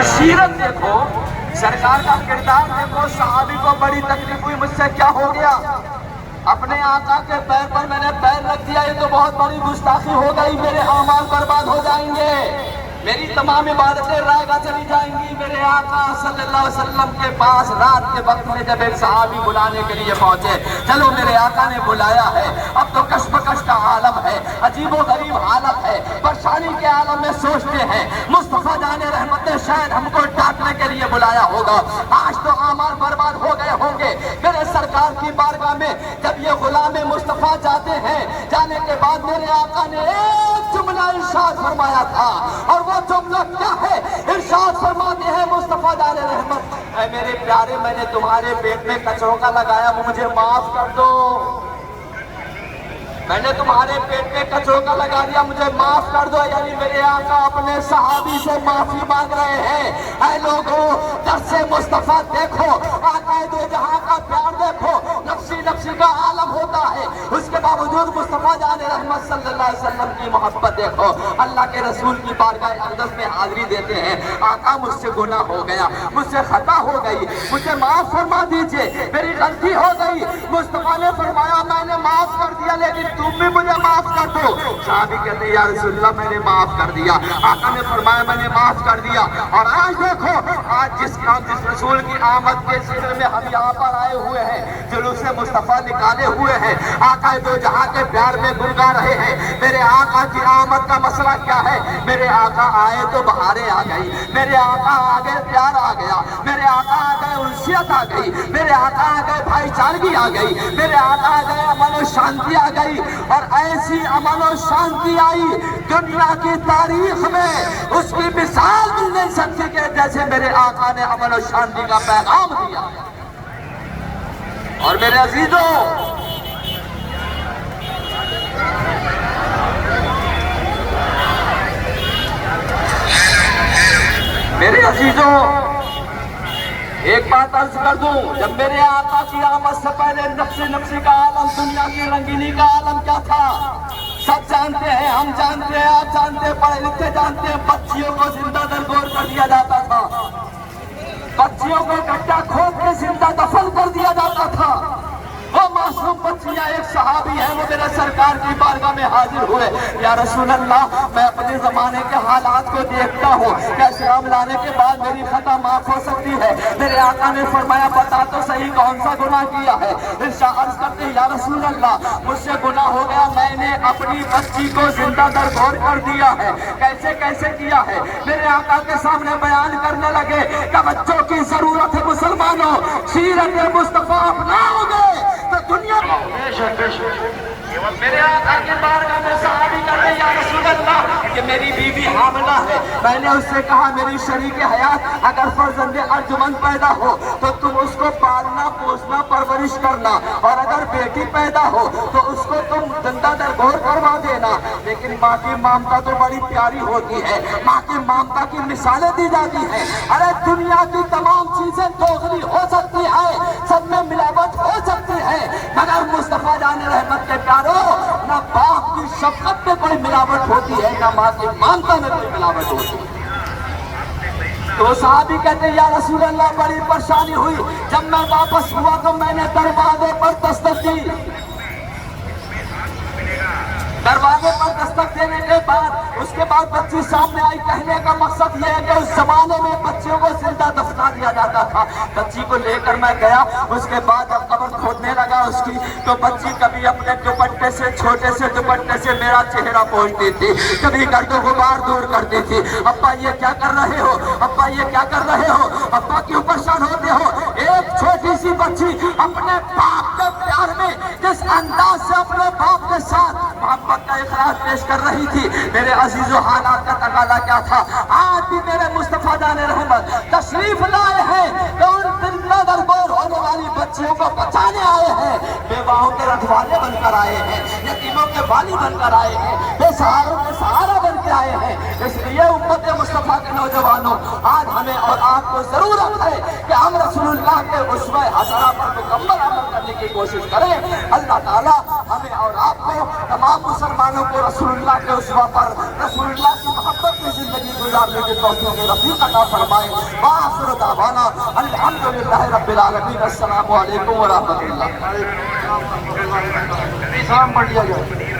सीरत देखो, सरकार का किरदार देखो। सहाबी को बड़ी तकलीफ हुई, मुझसे क्या हो गया, अपने आका के पैर पर मैंने पैर रख दिया, ये तो बहुत बड़ी गुस्ताखी हो गई, मेरे अमाल बर्बाद हो जाएंगे, मेरी तमाम इबादतें रायगा चली जाएंगी। मेरे आका सल्लल्लाहु अलैहि वसल्लम के पास रात के वक्त में जब एक सहाबी बुलाने के लिए पहुंचे, चलो मेरे आका ने बुलाया है, अब तो कश्मकश का आलम है, अजीबो गरीब हालत है, परेशानी के आलम में सोचते हैं मुस्तफा जाने रहमत ने शायद हमको डांटने के लिए बुलाया होगा, आज तो अमाल बर्बाद हो गए होंगे। मेरे सरकार की बारगाह में जब ये गुलाम मुस्तफा जाते हैं, जाने के बाद मेरे आका ने एक जुमला इरशाद फरमाया था, और वो जुमला क्या है, इरशाद फरमाते हैं मुस्तफा जाने रहमत, ऐ मेरे प्यारे, मैंने तुम्हारे पेट में कचरों का लगाया, मुझे माफ कर दो, मैंने तुम्हारे पेट में कचरों का लगा दिया, मुझे माफ कर दो। यानी मेरे आका अपने सहाबी से माफी मांग रहे हैं। ऐ लोगों, दर्से मुस्तफा देखो, आका दो जहां का प्यार देखो, नफ्सी नफ्सी का आलम होता है, उसके बावजूद मुस्तफा जाने रहमत सल्लल्लाहु अलैहि वसल्लम की मोहब्बत देखो। अल्लाह के रसूल की बारगाह अक़दस में हाजिरी देते हैं, आका मुझसे गुनाह हो गया, मुझसे खता हो गई, मुझे माफ फरमा दीजिए, मेरी गलती हो गई। मुस्तफा ने फरमाया मैंने माफ कर दिया, लेकिन तुम भी मुझे माफ कर दो। सहाबी कहते या रसूलल्लाह मैंने माफ कर दिया। आका ने फरमाया मैंने माफ कर दिया। और आज देखो, आज जिस रसूल की आमद के जिक्र में हम यहाँ पर आए हुए हैं, जुलूसे मुस्तफा निकाले हुए हैं, आका दो जहां के प्यार में गुनगा रहे हैं। मेरे आका की आमद का मसला क्या है, मेरे आका आए तो बहारें आ गई, मेरे आका आ गए प्यार आ गया, मेरे आका आ गए उल्सियत आ गई, मेरे आका आ गए भाईचारगी आ गई, मेरे आका आ गए अमन और शांति आ गई। और ऐसी अमन और शांति आई दुनिया की तारीख में उसकी मिसाल मिल नहीं सकती कि जैसे मेरे आका ने अमन और शांति का पैगाम दिया। और मेरे अजीजों, मेरे अजीजों, एक बात अर्ज कर दूं, जब मेरे आका की आमद से पहले नफ्सी नफ्सी का आलम, दुनिया की रंगीनी का आलम क्या था, सब जानते हैं, हम जानते हैं, आप जानते हैं, पढ़े लिखे जानते हैं। बच्चियों को जिंदा दरगोर कर दिया जाता था, बच्चियों को गड्ढा खोद के जिंदा दफन कर दिया जाता था। वो मासूम बच्चियां, एक सहाबी है, वो मेरे सरकार की बारगाह में हाजिर हुए, या रसूल अल्लाह मैं अपने जमाने के हालात को देखता हूँ, क्या इस्लाम लाने के बाद मेरी खता माफ हो सकती है। मेरे आका ने फरमाया बता तो सही कौन सा गुनाह किया है। अर्ज करते या रसूल अल्लाह मुझसे गुनाह हो गया, मैंने अपनी बच्ची को जिंदा दरगोर कर दिया है। कैसे कैसे किया है, मेरे आका के सामने बयान करने लगे कि बच्चों की जरूरत है मुसलमानों, सीरत मुस्तफा अपनाओगे तो दुनिया मेरे आका के बारगाह में सहाबी कहते या रसूल अल्लाह कि मेरी बीवी हामिला है। मैंने उससे कहा मेरी शरीक हयात अगर फर्जंद अर्जुमंद पैदा हो तो तुम उसको पालना पोसना परवरिश करना, और अगर बेटी पैदा हो तो उसको तुम जिंदा दरगोर करवा देना। लेकिन माँ की ममता तो बड़ी प्यारी होती है, माँ की ममता की मिसालें दी जाती हैं। अरे दुनिया की तमाम चीजें दोगली हो सकती है, सब में मिलावट हो सकती है, मगर मुस्तफा जाने रहमत के प्यारो ना बाप की शफकत में कोई मिलावट होती है, ना माँ की ममता में कोई मिलावट होती है। तो सहाबी कहते या रसूल अल्लाह बड़ी परेशानी हुई, जब मैं वापस हुआ तो मैंने दरवाजे पर दस्तक दी। दरवाजे पर दस्तक देने के बाद उसके बाद बच्ची सामने आई। कहने का मकसद यह है कि उस जमाने में बच्चियों को जिंदा दफना दिया जाता था। बच्ची को लेकर मैं गया, उसके बाद अब कब्र खोदने लगा उसकी, तो बच्ची कभी अपने दुपट्टे से, छोटे से दुपट्टे से मेरा चेहरा पोंछती थी, कभी गर्दो गुबार दूर करती थी। अब्बा ये क्या कर रहे हो, अब्बा ये क्या कर रहे हो, अब्बा क्यों परेशान होते हो। एक छोटी सी बच्ची अपने बाप के प्यार में जिस अंदाज से अपने बाप के साथ मोहब्बत का इखराज पेश कर रही थी, मेरे अजीजों हालात का तकाला क्या था। आज भी मेरे मुस्तफा जाने रहमत तशरीफ लाए हैं तो उन जिंदा दरगोर होने वाली बच्चियों को बचाने आए हैं, बेवाओं के रखवाले बनकर आए हैं, यतीमों के वाली बनकर आए हैं, बेसहारों के सहारा बन के आए हैं। इसलिए उम्मत मुस्तफा के नौजवानों, आज हमें और आपको जरूरत है कि हम रसूलुल्लाह के उस्वे हसना पर मुकम्मल अमल करने की कोशिश करें। अल्लाह ताला हमें और आपको, तमाम मुसलमानों को रसूलुल्लाह के उस्वा पर, रसूलुल्लाह की मोहब्बत में زندگی گزارنے کے توفیق رفیق عطا فرمائے. وآخر دعوانا الحمدللہ رب العالمین. السلام علیکم ورحمۃ اللہ. سلام پڑھ لیا جائے.